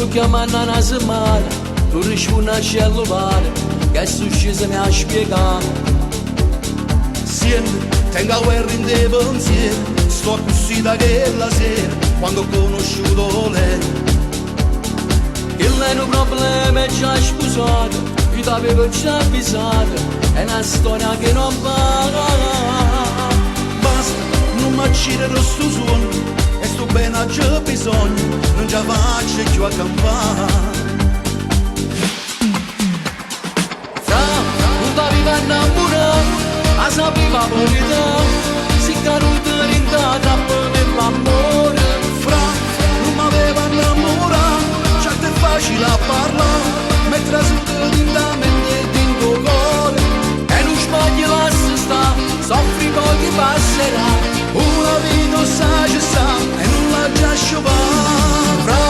chiamano una settimana, tu rispondi a cellulare, che è successo mi ha spiegato. Siempre tengo a guerra in dei pensieri, sto così da che la sera, quando ho conosciuto lei. Il lei un problema è già sposato, io t'avevo già avvisato, è una storia che non va. Basta, non mi accirero sto suono, e sto bene a c'è bisogno, non già faccio più a campare. Non t'aveva innamorato, ma sapeva verità, si caduto in trappola nell'amore. Fra, non m'aveva innamorato, certo è facile a parlare, mentre trasuto in da mente e in tuo cuore. E non sbagli la sta, soffri poi ti passerà. Una vita sa ci sta, e non la già sciovare. Fra,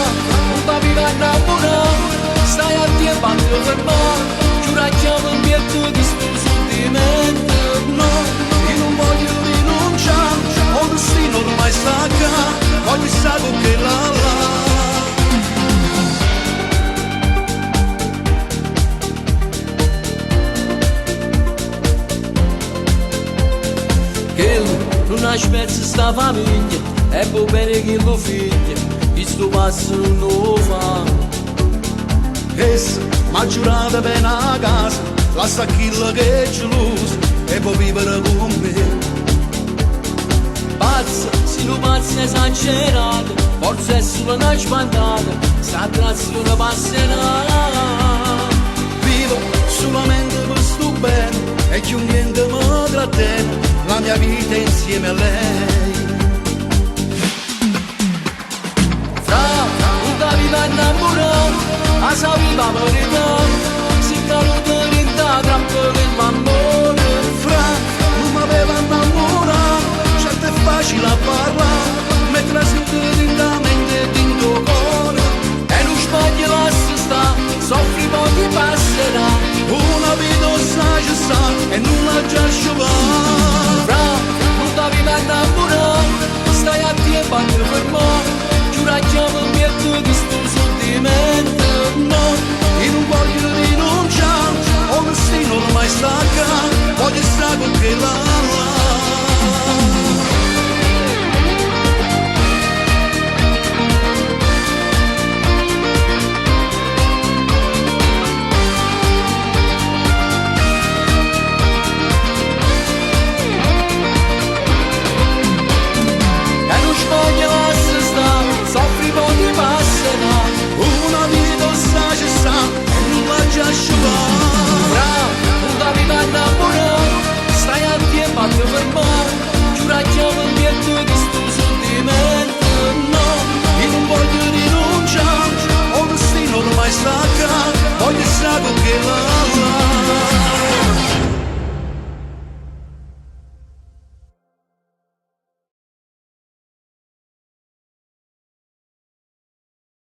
non t'aveva innamorato, stai a te quando fermare, giuracchiamo un pietto di sto sentimento. No, io non voglio rinunciare, ho destino non mai stacca, voglio stato che la. Che non aspetta sta famiglia, è per bene che lo figlia, che sto passo non lo fa. Essa m'ha giurato bene a casa, la sa chilla che è gelosa, e può vivere con me. Pazza, se non pazza esagerata, forse è solo una spantata, sta attrazione passerà. Vivo solamente per sto bene, e che niente mi trattiene, la mia vita insieme a lei. Fra, non t'aveva innamorato, ma sapeva verità, si caduto in trappola nell'amore. Fra, non m'aveva innamorato, certo è facile a parlare, mentre trasuto in da mente e in tuo cuore. E non sbagli la sta, soffri poi ti passerà. Una vita sa ci sta, e non la già sciovare. Fra, non t'aveva innamorato, stai a te quando fermo.